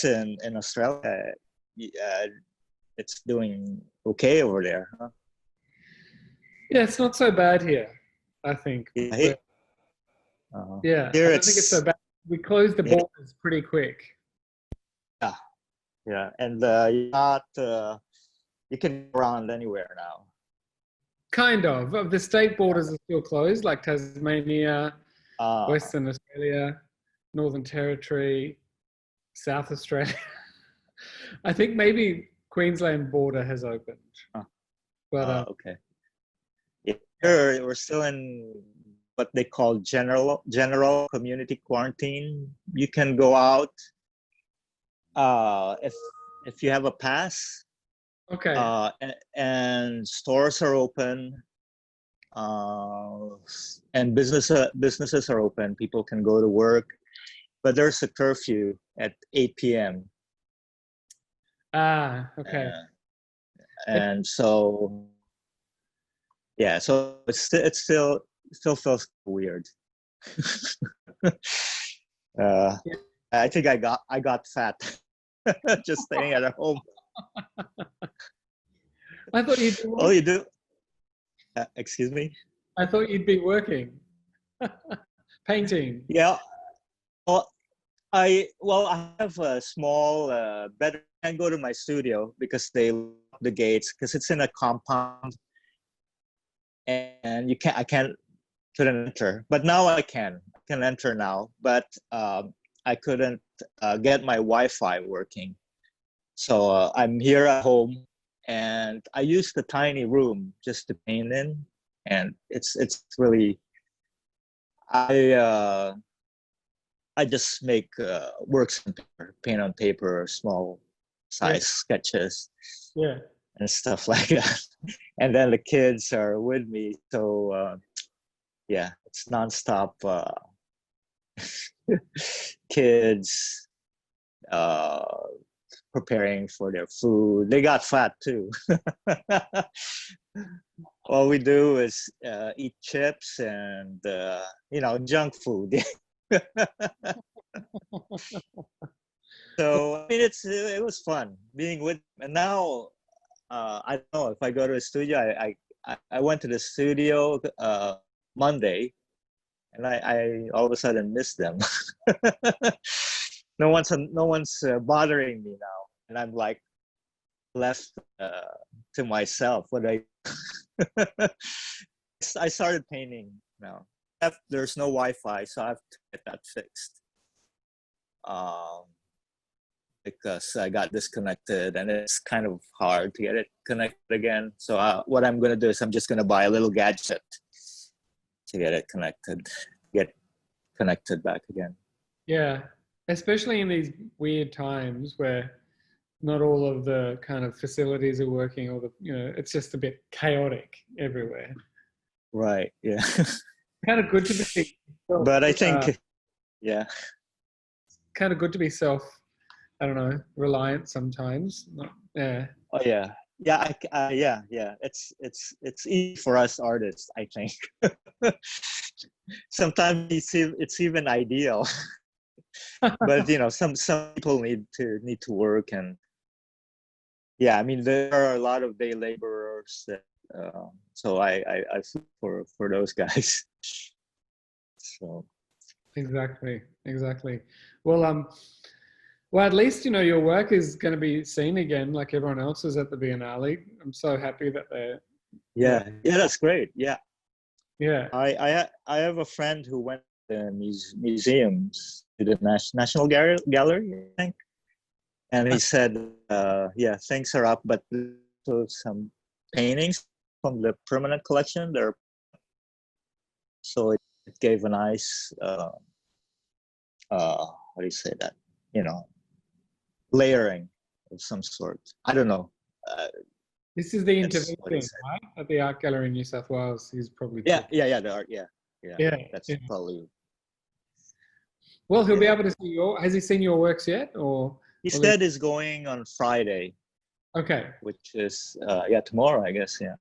in Australia, it's doing okay over there, huh? Yeah, it's not so bad here, I think. Yeah, Yeah, I here don't think it's so it's bad. We closed the borders pretty quick. yeah, and you're not you can go around anywhere now. Kind of. The state borders are still closed, like Tasmania, Uh, Western Australia, Northern Territory, South Australia. I think maybe Queensland border has opened. But okay. Yeah, we're still in what they call general community quarantine. You can go out if you have a pass. okay. And stores are open, and businesses are open. People can go to work, but there's a curfew at 8 p.m. Okay. And so yeah, so it still feels weird. I think I got fat just staying at home. I thought you'd be working. Oh, you do? Excuse me? I thought you'd be working. Painting. Yeah. Well, I have a small better I can go to my studio because they lock the gates because it's in a compound and couldn't enter. But now I can enter now, but I couldn't get my Wi-Fi working. So I'm here at home and I use the tiny room just to paint in, and it's really I just make works on paper, paint on paper, small size sketches, and stuff like that. And then the kids are with me, so yeah, it's nonstop. Kids preparing for their food. They got fat too. All we do is eat chips and junk food. So I mean, it was fun being with them. And now I don't know if I go to a studio. I went to the studio Monday, and I all of a sudden miss them. No one's bothering me now, and I'm like left to myself. What I started painting now. There's no Wi-Fi, so I have to get that fixed. Because I got disconnected, and it's kind of hard to get it connected again. So what I'm gonna do is I'm just gonna buy a little gadget to get it connected back again. Yeah, especially in these weird times where not all of the kind of facilities are working, or it's just a bit chaotic everywhere. Right. Yeah. Kind of good to be. But I think, yeah. Kind of good to be reliant sometimes. Yeah. Oh yeah. Yeah. Yeah. It's easy for us artists, I think. Sometimes it's even ideal. But some people need to work, and yeah, I mean there are a lot of day laborers that, so I feel for those guys. So exactly. Well, at least your work is going to be seen again, like everyone else's at the Biennale. I'm so happy that they're. Yeah, that's great. Yeah. I have a friend who went to museums, to the National Gallery, I think, and he said, things are up, but so some paintings from the permanent collection there, so it gave a nice what do you say that, layering of some sort. I don't know. This is the interview thing, right? At the Art Gallery in New South Wales. He's probably the art. Yeah. That's probably. Well, he'll be able to see has he seen your works yet, or? He said he's going on Friday. Okay. Which is tomorrow, I guess. Yeah.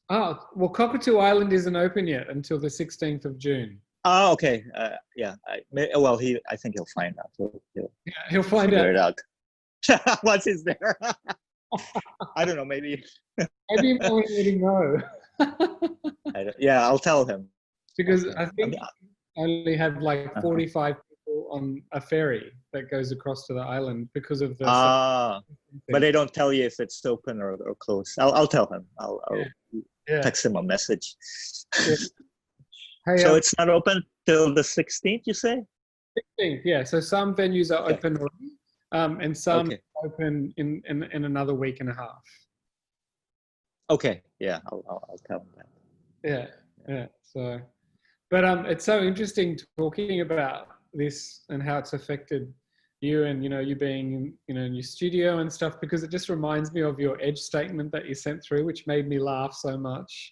Oh well, Cockatoo Island isn't open yet until the 16th of June. Oh, okay. I think he'll find out. He'll find out. It out. Once he's there. I don't know, maybe. Maybe you might want to let him know. Yeah, I'll tell him. Because Okay. I think I only have like 45 people on a ferry that goes across to the island because of the. But they don't tell you if it's open or closed. I'll tell him. I'll text him a message. Yeah. Hey, So it's not open till the 16th, you say? 16th, yeah. So some venues are open already, and some open in another week and a half. Okay, yeah, I'll tell him that. Yeah. So, but it's so interesting talking about this and how it's affected you, and you being in your studio and stuff, because it just reminds me of your Edge statement that you sent through, which made me laugh so much.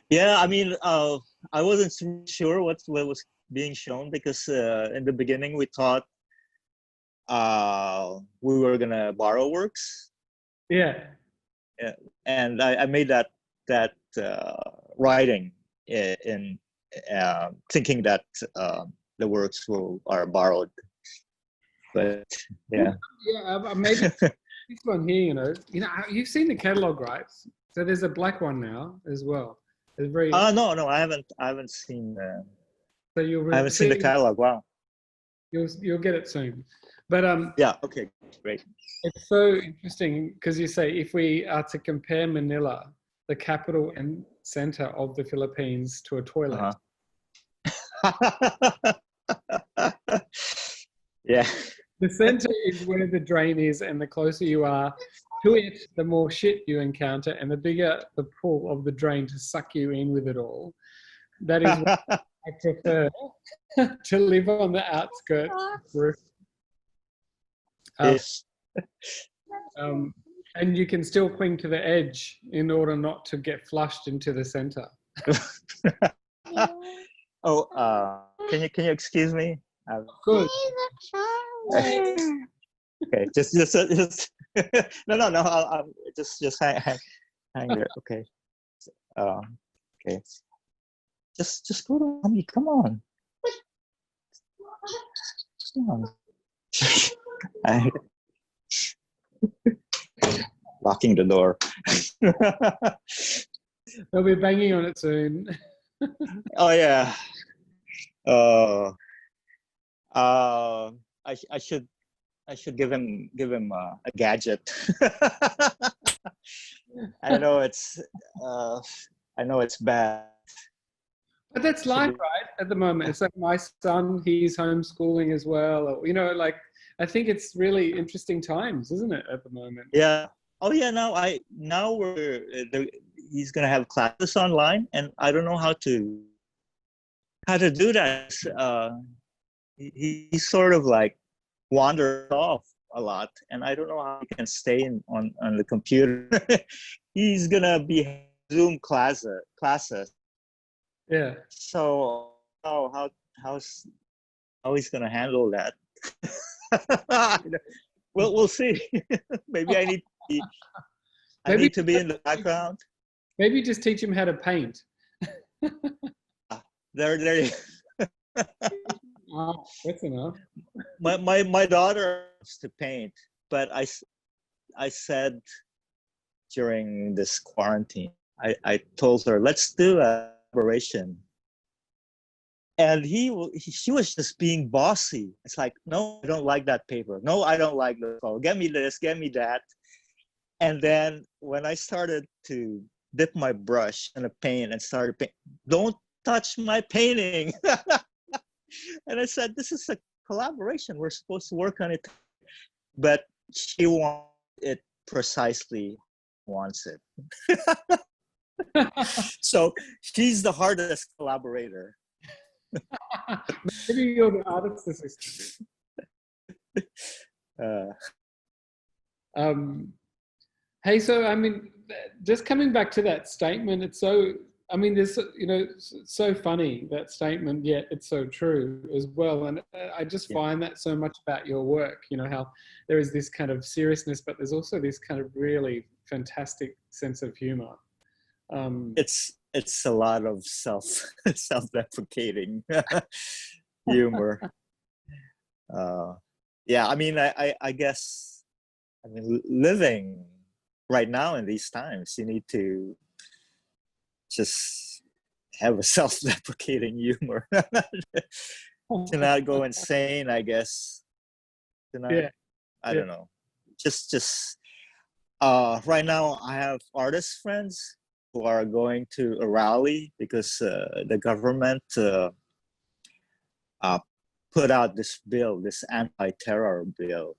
Yeah, I mean, I wasn't sure what was being shown, because in the beginning we thought we were gonna borrow works. Yeah, and I made that writing in thinking that the works are borrowed. But yeah. Maybe this one here, you've seen the catalog, right? So there's a black one now as well. It's very. No, I haven't seen. So I haven't seen the catalog. Wow. You'll get it soon, but yeah. Okay. Great. It's so interesting because you say if we are to compare Manila, the capital and center of the Philippines, to a toilet. Yeah. The center is where the drain is, and the closer you are to it, the more shit you encounter, and the bigger the pull of the drain to suck you in with it all. That is why I prefer to live on the outskirts. And you can still cling to the edge in order not to get flushed into the center. Can you excuse me? Good. Okay, just no. I'll just hang there. Okay. Okay. Just go to mommy. Come on. Come on. Locking the door. They'll be banging on it soon. Oh yeah. I should give him a gadget. I know it's bad. But that's life, right? At the moment, it's like my son, he's homeschooling as well. Or, I think it's really interesting times, isn't it, at the moment? Yeah. Oh yeah. He's gonna have classes online, and I don't know how to do that. He sort of like wanders off a lot, and I don't know how he can stay on the computer. He's gonna be Zoom classes. Yeah. So how he's gonna handle that? We'll see. Maybe I need to be in the background. Maybe just teach him how to paint. There. Oh, that's enough. My daughter wants to paint, but I said during this quarantine, I told her, let's do a collaboration. And she was just being bossy. It's like, no, I don't like that paper. No, I don't like this. Oh, get me this, get me that. And then when I started to dip my brush in a paint and started paint, don't touch my painting. And I said, this is a collaboration. We're supposed to work on it. But she wants it precisely wants it. So she's the hardest collaborator. Maybe you're the artist assistant. Hey, so I mean, just coming back to that statement, it's so. I mean, there's so funny, that statement, yet it's so true as well. And I just find that so much about your work. How there is this kind of seriousness, but there's also this kind of really fantastic sense of humor. It's a lot of self-deprecating humor. Yeah, I mean, I guess I mean, living right now in these times, you need to just have a self-deprecating humor to not go insane, I guess. To not, Yeah. I don't know. Just right now, I have artist friends who are going to a rally because the government uh, put out this bill, this anti-terror bill.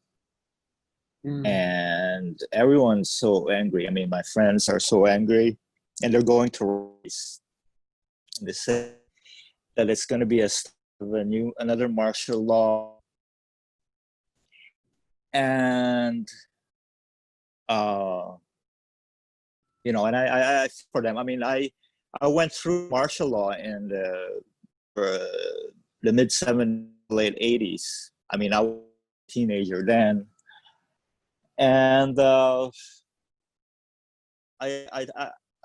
And everyone's so angry. I mean, my friends are so angry, and they're going to rallies. They say that it's going to be another martial law, and and I for them. I mean, I went through martial law in the mid '70s, late '80s. I mean, I was a teenager then, and I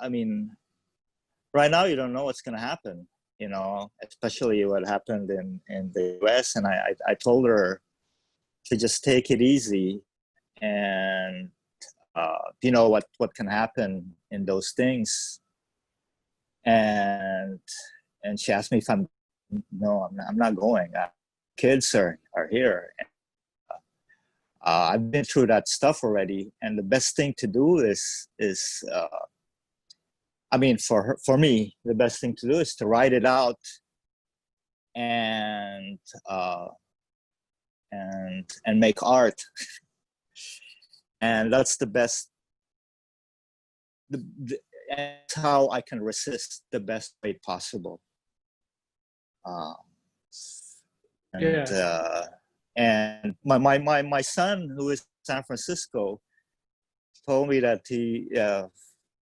mean, right now you don't know what's going to happen, especially what happened in the US. And I told her to just take it easy, and what can happen in those things. And she asked me if I'm not going. Kids are here. I've been through that stuff already, and the best thing to do is I mean, for me, the best thing to do is to write it out and make art, and that's the best. That's how I can resist the best way possible. And my son, who is in San Francisco, told me that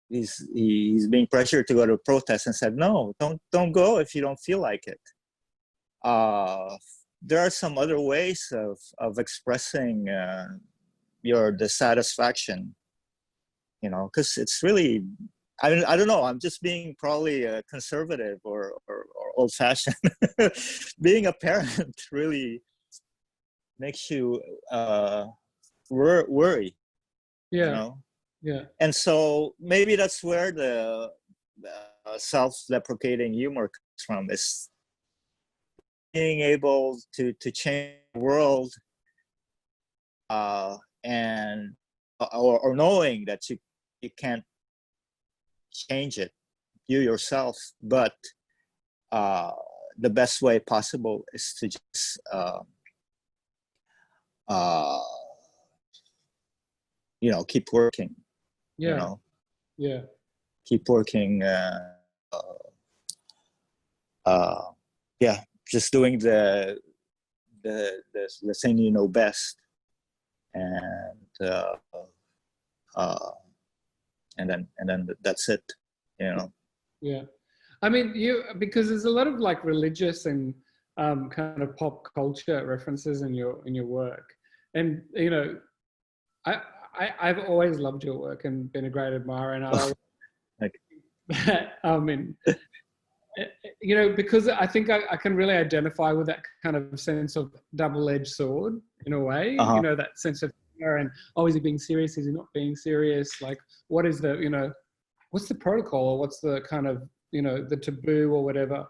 he's being pressured to go to a protest, and said, no, don't go if you don't feel like it. There are some other ways of expressing your dissatisfaction, because it's really, I don't know, I'm just being probably conservative or old-fashioned. Being a parent really makes you worry. Yeah. And so maybe that's where the self-deprecating humor comes from, is being able to change the world, and or knowing that you can't change it, you yourself, but the best way possible is to just keep working. Keep working. Just doing the thing you know best, and then that's it. Yeah. I mean, because there's a lot of like religious and kind of pop culture references in your work, and I've always loved your work and been a great admirer, and because I think I can really identify with that kind of sense of double-edged sword in a way. That sense of humor, and is he being serious? Is he not being serious? Like, what is what's the protocol, or what's the kind of the taboo or whatever,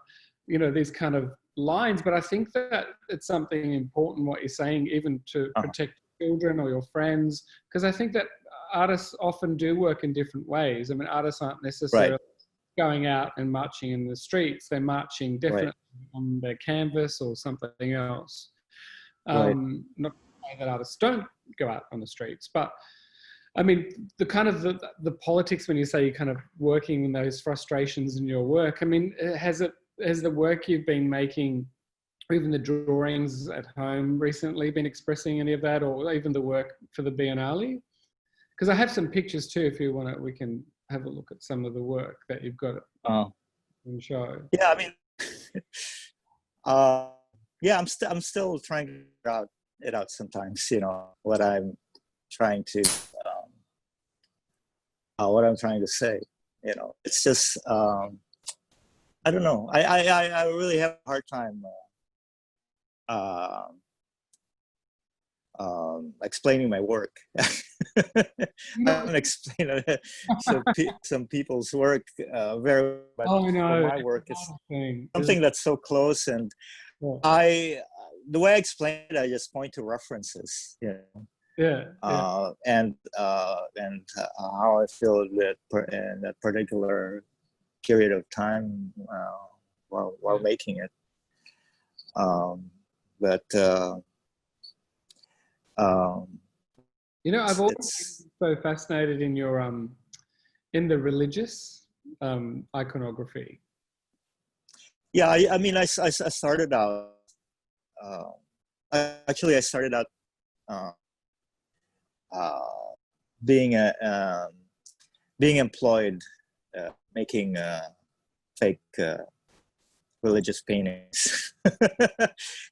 these kind of lines. But I think that it's something important what you're saying, even to protect children or your friends, because I think that artists often do work in different ways. I mean, artists aren't necessarily going out and marching in the streets. They're marching definitely on their canvas or something else. Not to say that artists don't go out on the streets, but I mean, the kind of the politics, when you say you're kind of working in those frustrations in your work, I mean, has the work you've been making, or even the drawings at home recently, been expressing any of that, or even the work for the Biennale? Because I have some pictures too, if you want to, we can have a look at some of the work that you've got in show. Yeah, I mean, I'm still trying to figure it out sometimes, what I'm trying to say. It's just I don't know. I really have a hard time explaining my work. You I know, don't explain some people's work very well, but oh, I for know. my It's work, a it's hard thing, isn't something that's so close. And it? I, the way I explain it, I just point to references, Yeah, yeah, and how I feel that in that particular period of time while yeah. making it. But um, You know, I've always it's been so fascinated in your in the religious iconography. yeah. I mean, I started out. Uh, I started out uh, uh, being being employed making fake religious paintings,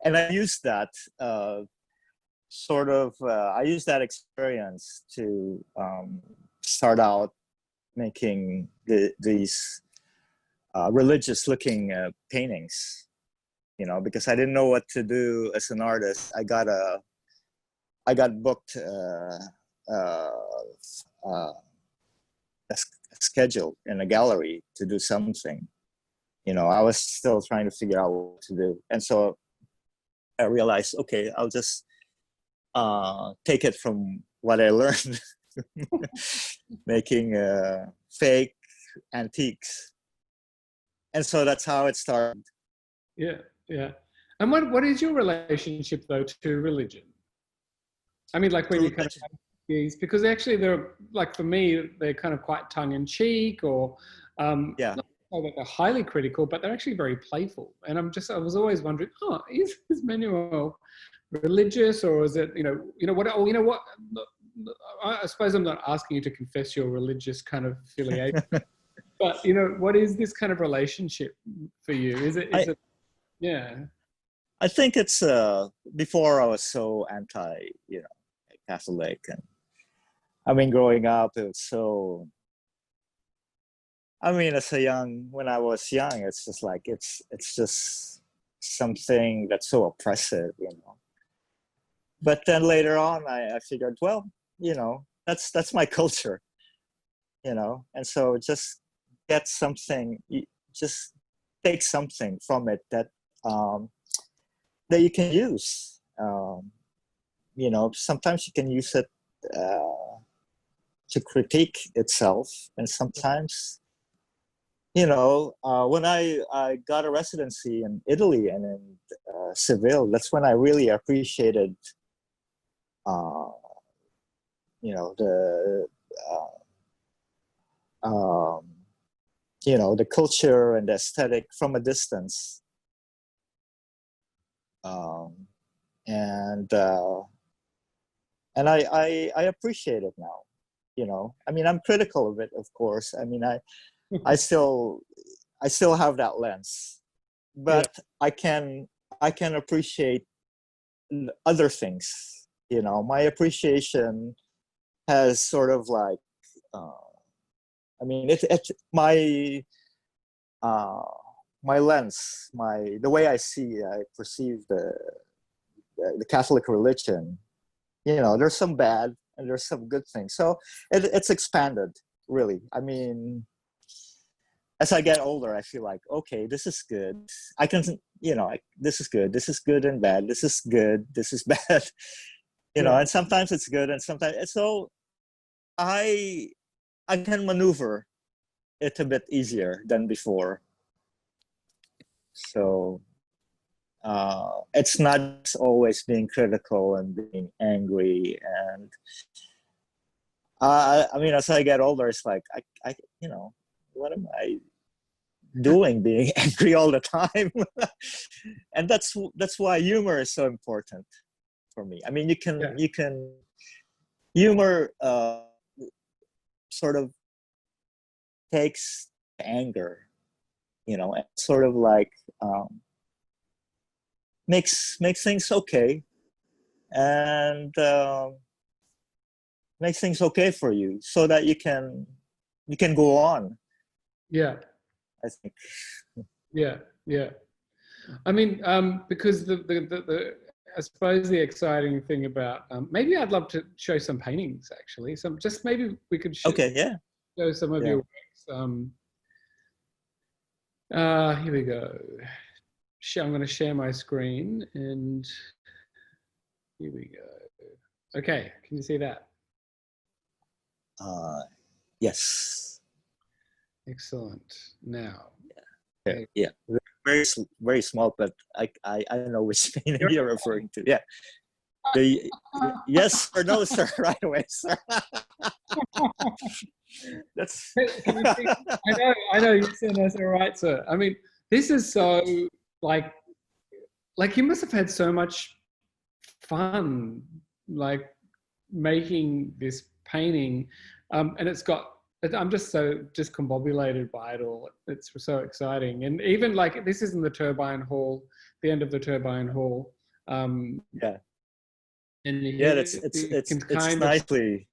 and I used that I used that experience to start out making these religious looking paintings, because I didn't know what to do as an artist. I got booked uh, uh, a schedule in a gallery to do something. I was still trying to figure out what to do, and so I realized, okay, I'll just take it from what I learned, making fake antiques, and so that's how it started. Yeah, yeah. And what is your relationship though to religion? I mean, like when To you kind of religion. have these, because actually they're like for me, they're kind of quite tongue in cheek, or Yeah, not so that they're highly critical, but they're actually very playful. And I was always wondering, oh, is Manuel religious, or is it, what? Oh, you know what? I suppose I'm not asking you to confess your religious kind of affiliation, but what is this kind of relationship for you? Is it? I Yeah, I think it's before I was so anti, Catholic, and I mean, growing up, it was so. I mean, when I was young, it's just like it's just something that's so oppressive. But then later on, I figured, well, that's my culture. And so just get something, just take something from it um, that you can use. Sometimes you can use it to critique itself, and sometimes, when I got a residency in Italy and in Seville, that's when I really appreciated, uh, the um, the culture and the aesthetic from a distance, um, and I appreciate it now. I mean, I'm critical of it, of course. I mean, I still have that lens, yeah, but I can appreciate other things. My appreciation has sort of like, uh, I mean, it uh, my lens, the way I perceive the Catholic religion. There's some bad and there's some good things. So it's expanded, really. I mean, as I get older, I feel like, okay, this is good. I can, this is good. This is good and bad. This is good. This is bad. yeah, And sometimes it's good and sometimes so I I can maneuver it a bit easier than before. So it's not always being critical and being angry. And I mean, as I get older, it's like what am I doing, being angry all the time? And that's why humor is so important for me. I mean, yeah, you can humor sort of takes anger, and sort of like makes things okay, and makes things okay for you, so that you can go on. yeah, I think. yeah, yeah. I mean, because I suppose the exciting thing about maybe I'd love to show some paintings actually. Some just maybe we could Okay, yeah. show some of Yeah. your works. Here we go. I'm going to share my screen, and here we go. Okay, can you see that? Yes. Excellent. Now. Yeah. Yeah. Very very small, but I don't know which painting you're referring to. Yeah. The yes or no, sir, right away, sir. That's. Can you see? I know you said that's all right, sir. I mean, this is so like you must have had so much fun, like making this painting, and it's got. I'm just so discombobulated by it all. It's so exciting, and even like this is in the turbine hall, the end of the turbine hall. Yeah. And Yeah, it's nicely.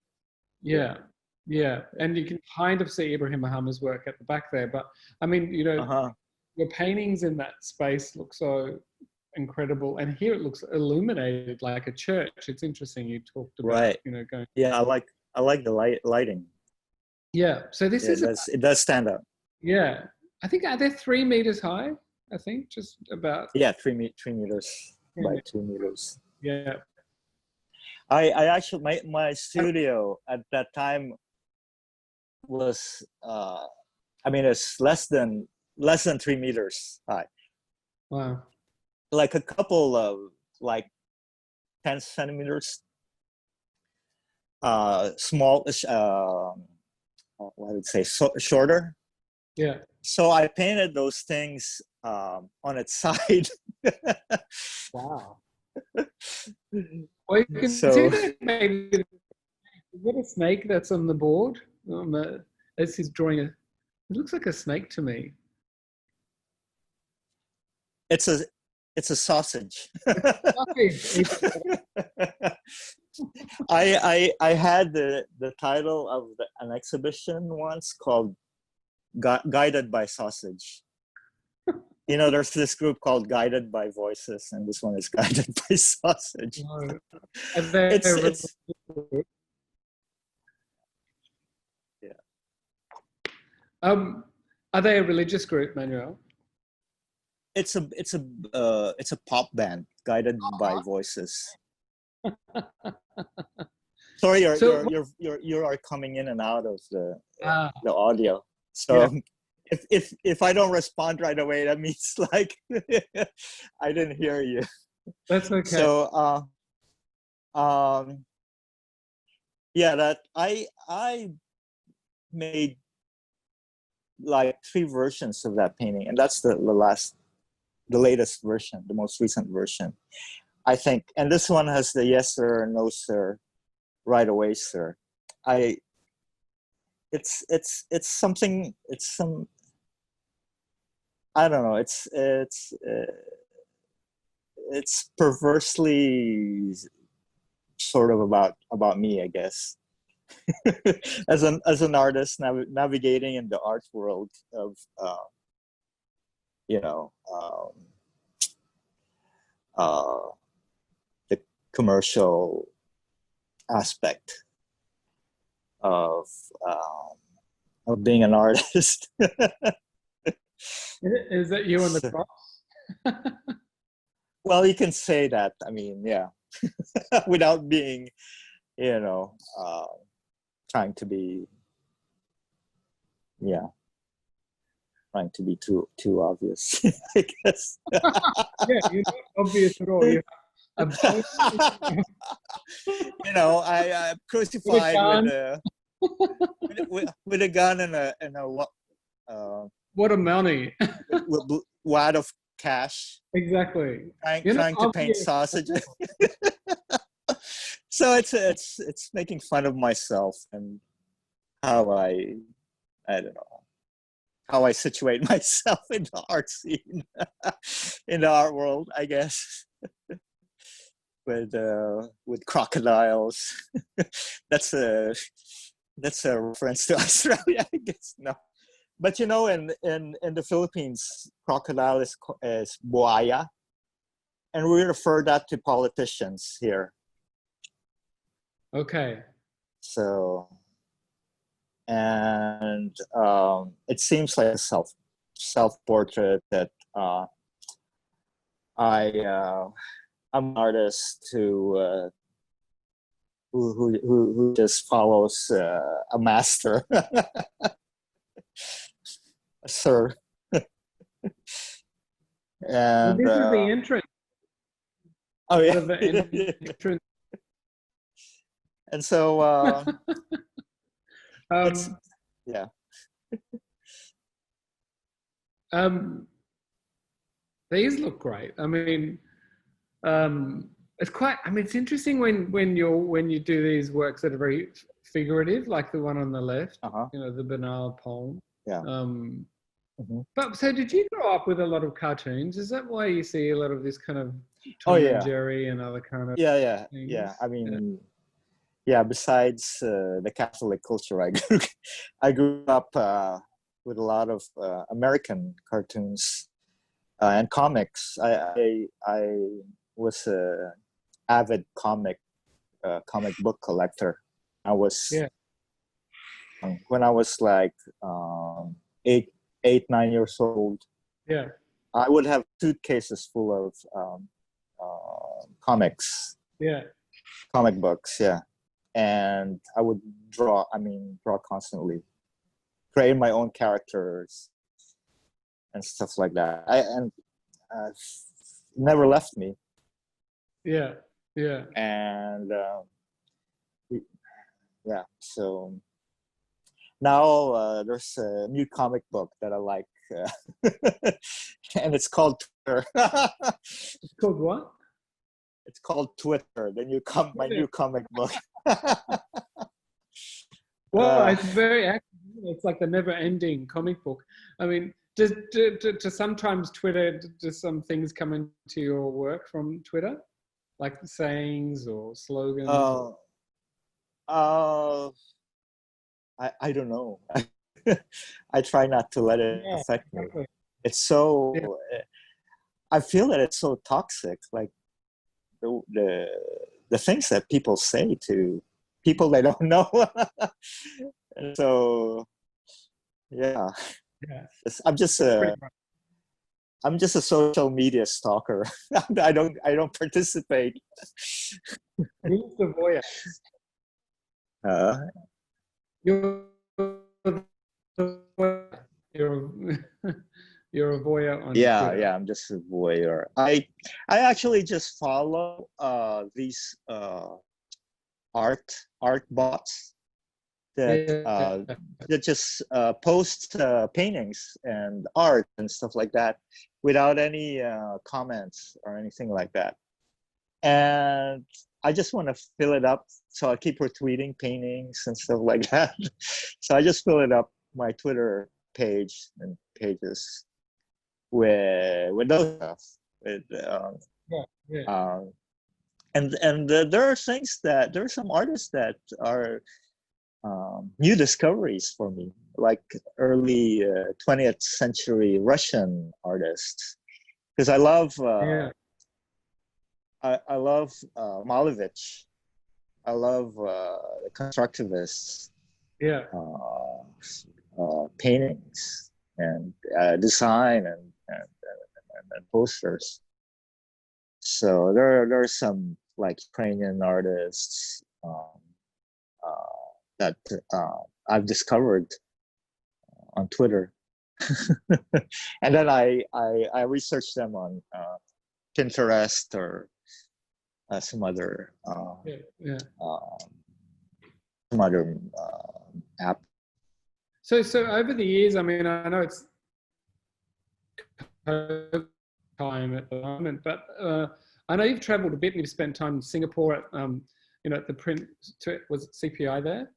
Yeah, yeah, and you can kind of see Ibrahim Muhammad's work at the back there. But I mean, you know, your paintings in that space look so incredible, and here it looks illuminated like a church. It's interesting. You talked about, you know, going. Yeah, I like the lighting. Yeah, so this is it does stand out. Yeah, I think they're 3 meters high. I think just about. Yeah, 3 meters by 2 meters. Yeah. I actually my studio at that time was I mean it's less than 3 meters high. Wow. Like a couple of like 10 centimeters small I would say shorter. Yeah. So I painted those things on its side. Wow. Well, you can see that maybe. Is that a snake that's on the board? As he's drawing it looks like a snake to me. It's a sausage. I had the title of an exhibition once called Guided by Sausage. You know, there's this group called Guided by Voices, and this one is Guided by Sausage. No. Are they a religious group, Manuel? It's a pop band, Guided by Voices. Sorry, you are coming in and out of the audio. So if I don't respond right away, that means like I didn't hear you. That's okay. So yeah, that I made like 3 versions of that painting, and that's the latest version, the most recent version, I think. And this one has the yes sir, no sir, right away sir. It's something. It's some. I don't know. It's perversely sort of about me, I guess. as an artist navigating in the art world of the commercial aspect of being an artist. Is that you on the cross? Well, you can say that. I mean, yeah, without being, trying to be too obvious, I guess. Yeah, you're not obvious at all. I'm crucified with a gun and a what a money. with wad of cash. Exactly. Trying to paint sausages. So it's making fun of myself and how I don't know, how I situate myself in the art scene, in the art world, I guess, with crocodiles. That's a reference to Australia, I guess. No, but in the Philippines, crocodile is buaya, and we refer that to politicians here. Okay. So, and it seems like a self-portrait that I'm an artist who just follows a master, sir. Well, And this is the entrance. oh yeah, The entrance. and so it's, Um, yeah. These look great. I mean, it's quite. I mean, it's interesting when you do these works that are very figurative, like the one on the left. Uh-huh. You know, the biennale poem. Yeah. Mm-hmm. But so, did you grow up with a lot of cartoons? Is that why you see a lot of this kind of Tom and Jerry and other kind of yeah. things? I mean, yeah. Besides the Catholic culture, I grew up with a lot of American cartoons and comics. I was a avid comic book collector. I was when I was like 9 years old. Yeah. I would have suitcases full of comics. Yeah. Comic books, yeah. And I would draw constantly, create my own characters and stuff like that. Never left me. Yeah. Yeah. And yeah, so now there's a new comic book that I like, and it's called Twitter. It's called what? It's called Twitter. My new comic book. Well, it's very active. It's like the never-ending comic book. I mean, does sometimes Twitter, does some things come into your work from Twitter, like sayings or slogans? I don't know. I try not to let it affect me. Exactly. It's so. I feel that it's so toxic. Like the things that people say to people they don't know. And so, yeah. I'm just a social media stalker. I don't participate. You're the voyeur. You're a voyeur on Twitter. Yeah, I'm just a voyeur. I actually just follow these art bots that just post paintings and art and stuff like that without any comments or anything like that. And I just want to fill it up, so I keep retweeting paintings and stuff like that. So I just fill it up my Twitter page and pages with those stuff. And there are things that there are some artists that are new discoveries for me, like early 20th century Russian artists, because I love I love Malevich. I love the constructivists. Yeah. Paintings and design and posters. So there are some like Ukrainian artists that I've discovered on Twitter, and then I research them on Pinterest or some other app. So over the years, I mean, I know it's time at the moment, but I know you've travelled a bit and you've spent time in Singapore at at the print. Was it CPI there?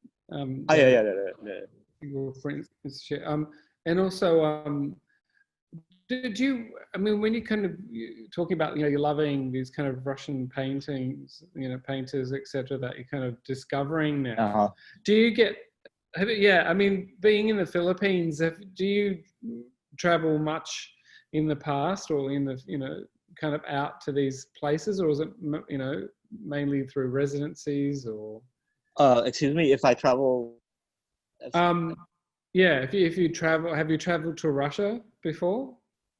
And also, did you? I mean, when you kind of talking about you're loving these kind of Russian paintings, painters, etc., that you're kind of discovering now. Do you get? I mean, being in the Philippines, do you travel much in the past or in the kind of out to these places, or was it, mainly through residencies or? Excuse me, if I travel. Yeah, if you travel, have you traveled to Russia before?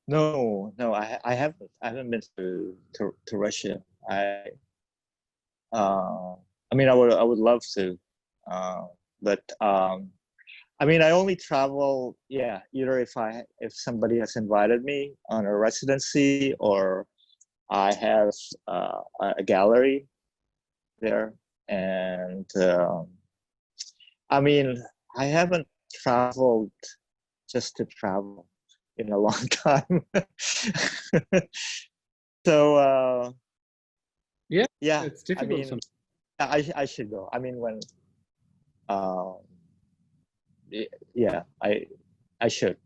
No, I haven't. I haven't been to Russia. Uh, I mean, I would love to, uh, but I mean, I only travel, yeah, either if somebody has invited me on a residency, or I have a gallery there, and I mean, I haven't traveled just to travel in a long time. So Yeah, yeah, it's I difficult mean, sometimes. I should go. I mean, when um, yeah, I should.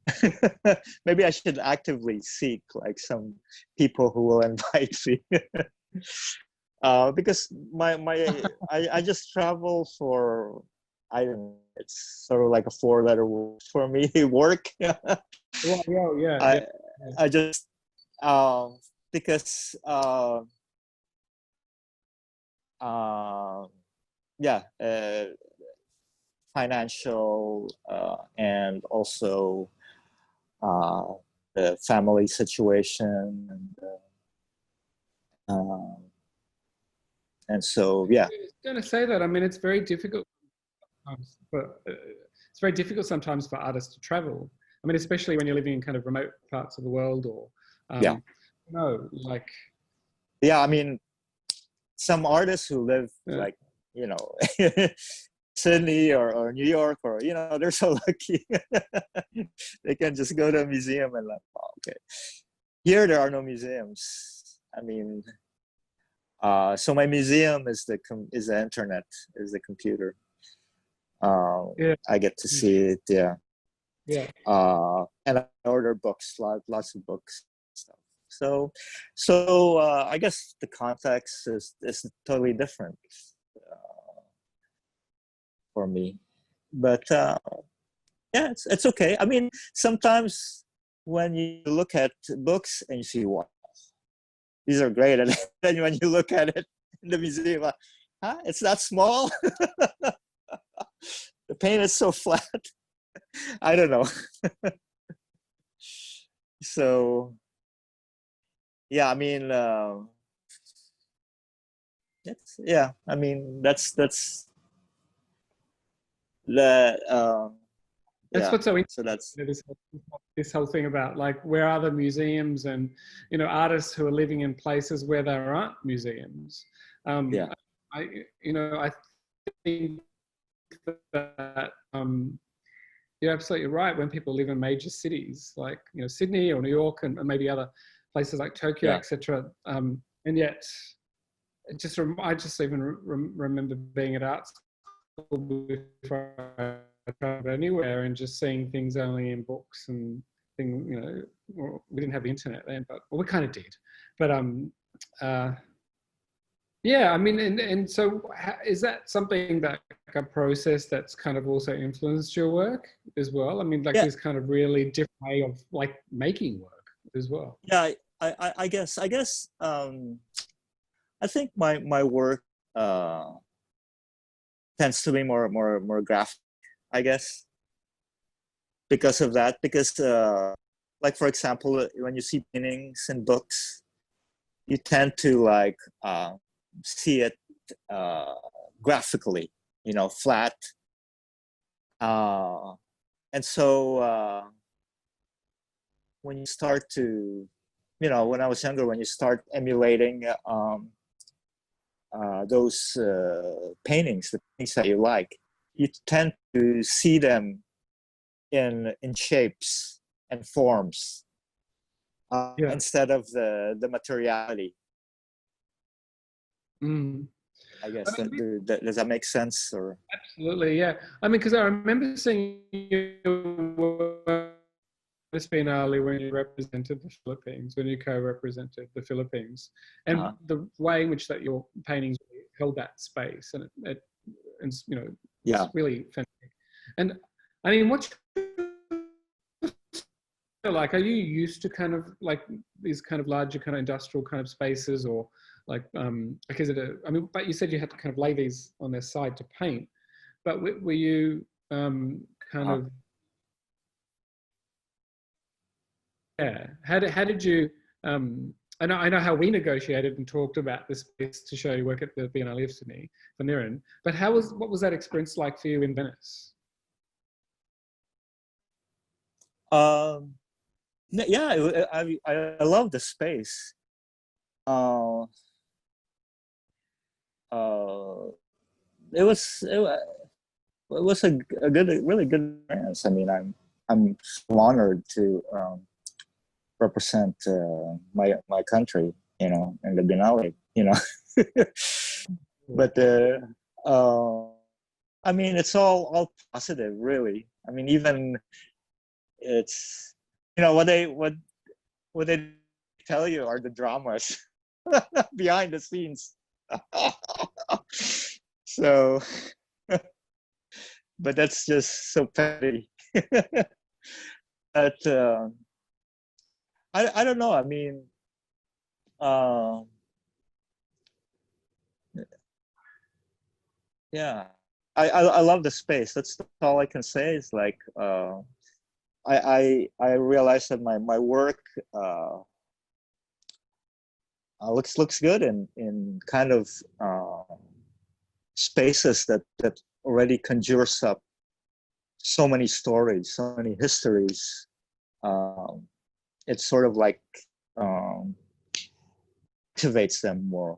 Maybe I should actively seek like some people who will invite me. Because I just travel for, I don't know, it's sort of like a four-letter word for me, work. Well, yeah. I I just because uh, yeah, financial and also uh, the family situation, uh, and so yeah. I was going to say that. I mean, it's very difficult sometimes it's very difficult sometimes for artists to travel. I mean, especially when you're living in kind of remote parts of the world, or Yeah, no, like yeah, I mean, some artists who live uh, like, you know, Sydney or New York, or you know, they're so lucky. They can just go to a museum and like, oh, okay. Here there are no museums. I mean, so my museum is is the internet, is the computer. yeah, I get to see it, yeah. yeah. And I order books, lots of books, stuff. So I guess the context is totally different for me, but yeah, it's okay. I mean, sometimes when you look at books and you see, wow, these are great, and then when you look at it in the museum, huh, it's that small. The paint is so flat. I don't know. So yeah, I mean, yeah. I mean, that's the That's yeah. what's so So interesting. that's This whole thing about like where are the museums, and artists who are living in places where there aren't museums. yeah, I I think that you're absolutely right. When people live in major cities like Sydney or New York, and maybe other places like Tokyo, yeah, etc. And yet, I just even remember being at art school before I traveled anywhere, and just seeing things only in books and things. Well, we didn't have the internet then, but we kind of did. But uh, yeah, I mean, and so is that something that like a process that's kind of also influenced your work as well? I mean, like yeah, this kind of really different way of like making work as well. yeah. I guess I think my work uh, tends to be more graphic. I guess because of that. Because like for example, when you see paintings and books, you tend to like see it uh, graphically, flat. Uh, and so when you start to, when I was younger, when you start emulating those paintings, the paintings that you like, you tend to see them in shapes and forms Yeah. instead of the materiality. Mm. I I guess mean, does that make sense? Or absolutely, yeah. I mean, because I remember seeing your work this biennale when you represented the Philippines, when you co-represented the Philippines, and uh, the way in which that your paintings held that space, and it's yeah, it's really fantastic. And I mean, what's your like, are you used to kind of like these kind of larger kind of industrial kind of spaces, or like is it I mean, but you said you had to kind of lay these on their side to paint, but were you kind Uh, of, yeah, how did you I know how we negotiated and talked about this space to show your work at the Biennale of Sydney for Niren, but what was that experience like for you in Venice? um, yeah, I love the space. Uh, uh, it was it, wa- it was a good, really good experience. I mean, I'm so honored to represent my country, in the Biennale, but uh, I mean, it's all positive, really. I mean, even it's what they tell you are the dramas behind the scenes. So, but that's just so petty. But I don't know. I mean, uh, yeah, I love the space. That's all I can say. Is like I realized that my work uh, looks good in kind of spaces that already conjures up so many stories, so many histories. Um, it's sort of like um, activates them more,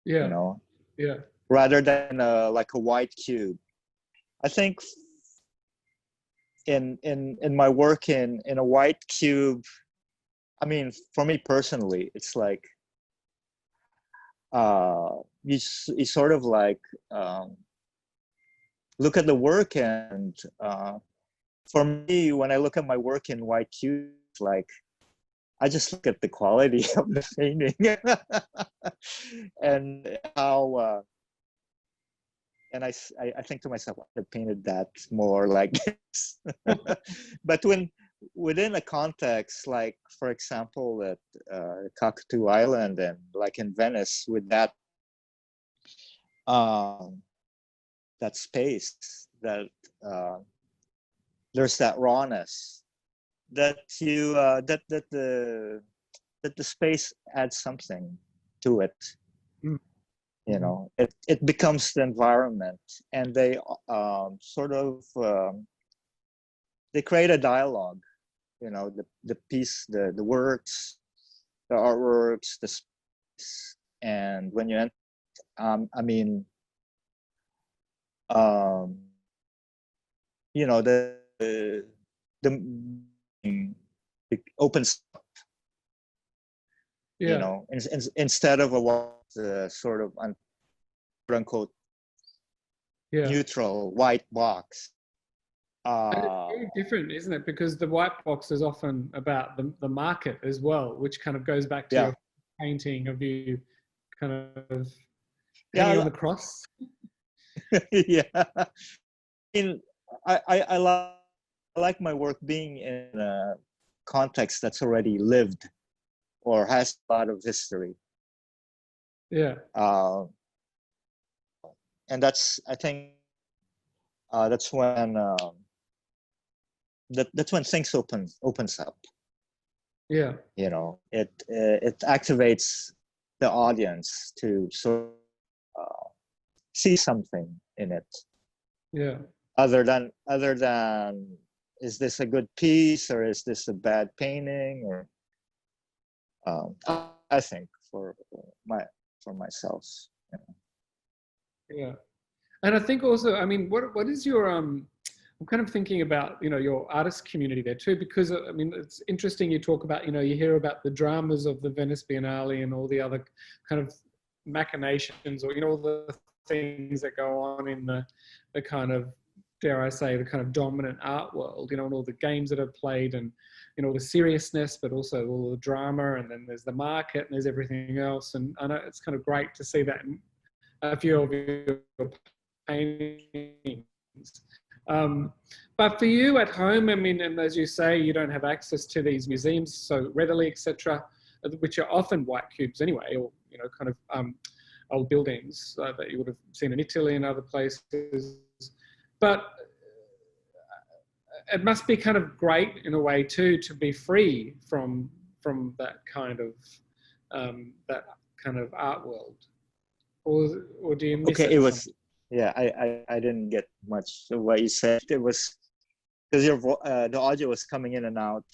you Yeah, know, yeah, rather than like a white cube. I think in my work in a white cube, I mean, for me personally, it's like you sort of like um, look at the work, and for me, when I look at my work in white cube, like I just look at the quality of the painting and how and I think to myself, I have painted that more like this. But within a context, like for example, at Cockatoo Island and like in Venice, with um, that space, that uh, there's that rawness that you that the space adds something to it. It becomes the environment, and they sort of they create a dialogue. The piece, the works, the artworks, the space, and when you I mean, um, the it opens, yeah, instead of a sort of quote unquote yeah. neutral white box. And it's Uh, very different, isn't it? Because the white box is often about the market as well, which kind of goes back to yeah, your painting of you kind of hanging on yeah, the cross. yeah. I mean, I like my work being in a context that's already lived or has a lot of history. Yeah, Uh, and I think that's when that's when things opens up. yeah, It activates the audience to sort of see something in it, yeah. other than is this a good piece or is this a bad painting, or I think my for myself. Yeah. And I think also, I mean, what is your I'm kind of thinking about, your artist community there too, because I mean, it's interesting you talk about, you hear about the dramas of the Venice Biennale and all the other kind of machinations, or, all the things that go on in the kind of, dare I say, the kind of dominant art world, and all the games that are played, and, the seriousness, but also all the drama, and then there's the market and there's everything else. And I know it's kind of great to see that in a few of your paintings. But for you at home, I mean, and as you say, you don't have access to these museums so readily, etc., which are often white cubes anyway, or kind of old buildings that you would have seen in Italy and other places. But it must be kind of great in a way too to be free from that kind of art world, or do you miss Okay, it? it was, yeah, I didn't get much of what you said. It was because the audio was coming in and out.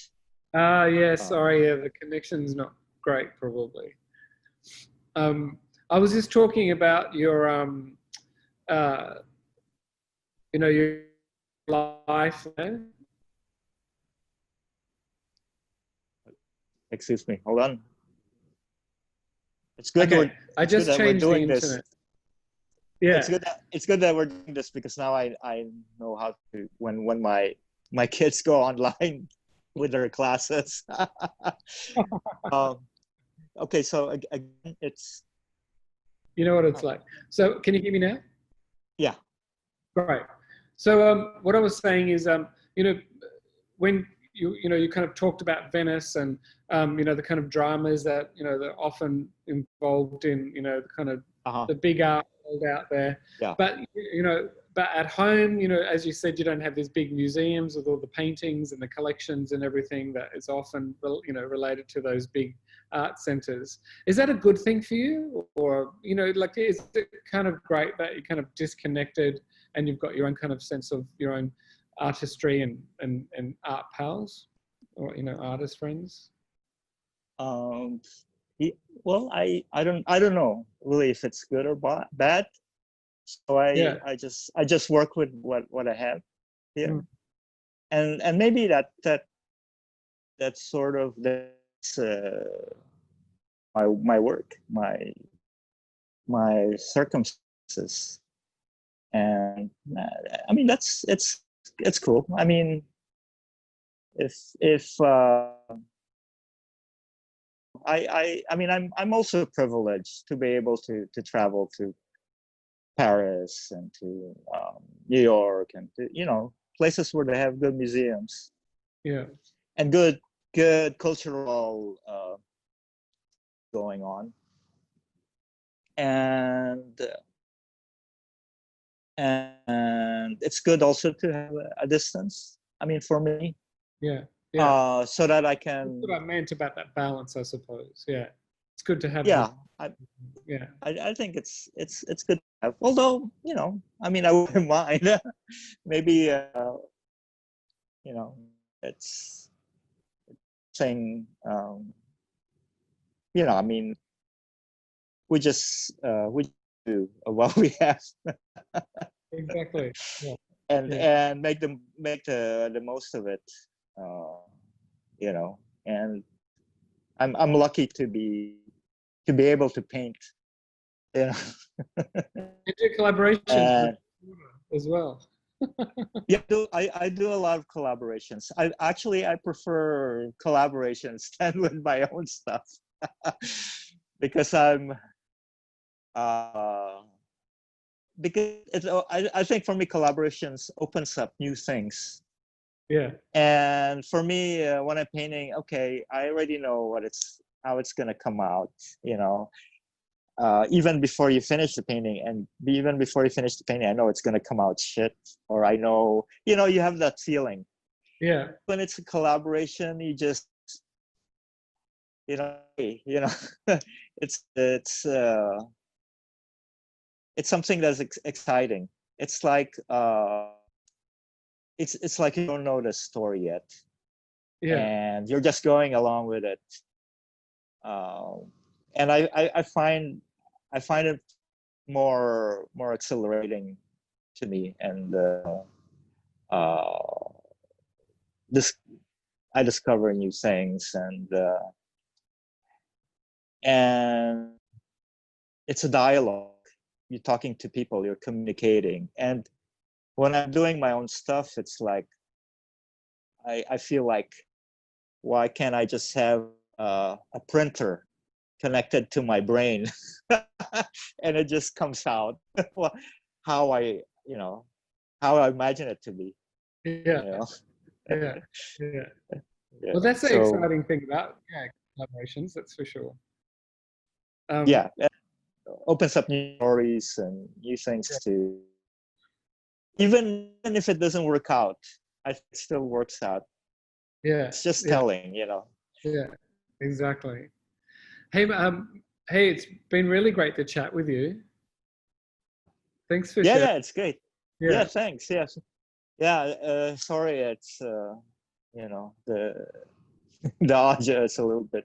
Yeah, sorry, yeah, the connection's not great probably. I was just talking about your your life there. Excuse me, hold on. It's good. Okay, I It's good just that we're changed the doing this. internet. Yeah. It's good that we're doing this, because now I know how to, when my kids go online with their classes. Okay, so again, it's, You know what it's like. So can you hear me now? yeah. Great. So what I was saying is, when you kind of talked about Venice and the kind of dramas that they're often involved in, the kind of the big art world out there. Yeah. But but at home, as you said, you don't have these big museums with all the paintings and the collections and everything that is often related to those big art centers. Is that a good thing for you, or like, is it kind of great that you're kind of disconnected and you've got your own kind of sense of your own artistry and art pals, or artist friends? Well, I don't know really if it's good or bad. So I just work with what I have here, and maybe that sort of, that's my work, my circumstances, and I mean it's cool. I mean, if I mean, I'm also privileged to be able to travel to Paris and to New York, and to, places where they have good museums. Yeah. And good cultural going on. And it's good also to have a distance. I mean, for me. Yeah. Yeah. So that I can. That's what I meant about that balance, I suppose. Yeah. It's good to have. Yeah. Yeah. I think it's good to have. Although, I mean, I wouldn't mind. Maybe, it's saying, I mean, we do what we have. Exactly. Yeah. And make the most of it. And I'm lucky to be able to paint. You do collaborations as well. Yeah, I do a lot of collaborations. I prefer collaborations than with my own stuff. Because I think for me, collaborations opens up new things. Yeah. And for me, when I'm painting, okay, I already know how it's gonna come out. Even before you finish the painting, I know it's gonna come out shit, or I know, you have that feeling. Yeah. When it's a collaboration, you just, it's something that's exciting. It's like it's like you don't know the story yet, and you're just going along with it. And I find it more exhilarating to me, and I discover new things, and it's a dialogue. You're talking to people, you're communicating. And when I'm doing my own stuff, it's like I feel like, why can't I just have a printer connected to my brain and it just comes out how I how I imagine it to be. Yeah. You know? Yeah. Yeah. Yeah. Well, that's the So exciting thing about collaborations. That's for sure. yeah, it opens up new stories and new things Yeah. to. Even if it doesn't work out, I think it still works out. Yeah. It's just Yeah. telling, you know. Yeah. Exactly. Hey, hey, it's been really great to chat with you. Thanks for sharing. Yeah, it's great. Yeah, Yeah. thanks. Yes. Yeah, sorry, it's you know, the audio is a little bit.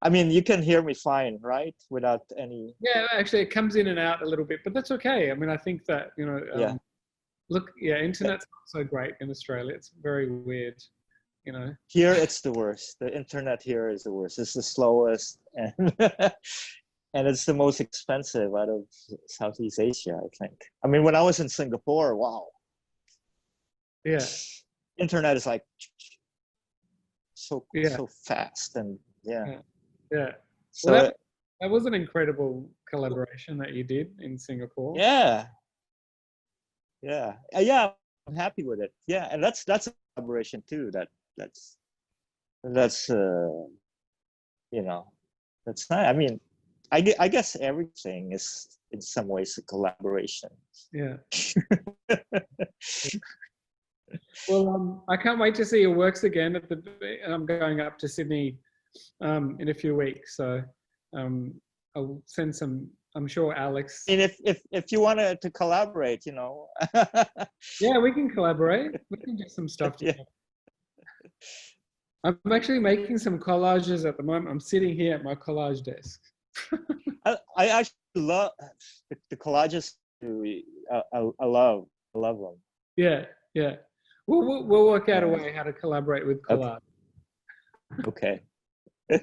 I mean, you can hear me fine, right? Without any. Yeah. Actually, it comes in and out a little bit, but that's okay. I mean, I think that, Yeah. look, internet's not so great in Australia. It's very weird, you know. Here, it's the worst. The internet here is the worst. It's the slowest, and and it's the most expensive out of Southeast Asia, I think. I mean, when I was in Singapore, wow, Yeah. internet is like Yeah. so fast, and yeah. Yeah. Yeah. Well, So that was an incredible collaboration that you did in Singapore. yeah, yeah, I'm happy with it. Yeah, and that's a collaboration too. That's you know, that's nice. I mean, I guess everything is in some ways a collaboration. Yeah. Well, I can't wait to see your works again. I'm going up to Sydney in a few weeks, so I'll send some. I'm sure Alex. I mean, if you wanted to collaborate, you know. Yeah, we can collaborate. We can do some stuff Yeah. together. I'm actually making some collages at the moment. I'm sitting here at my collage desk. I actually love the collages. I love them. Yeah, yeah. We'll work out a way how to collaborate with collage. Okay.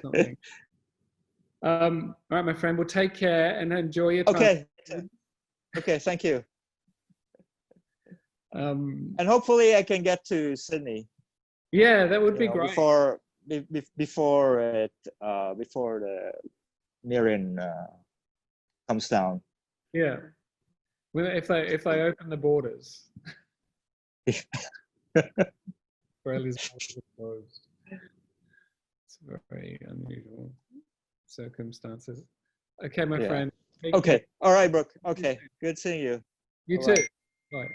Something. All right, my friend. Well, take care and enjoy your time. Okay. Okay. Thank you. And hopefully I can get to Sydney. Yeah, that would be great. Before the Nirin comes down. Yeah. Well, if they open the borders. Australia's borders are closed. It's very unusual circumstances. Okay, my friend. Okay. All right, Brook. Okay. Good seeing you. You Bye-bye. too. Bye.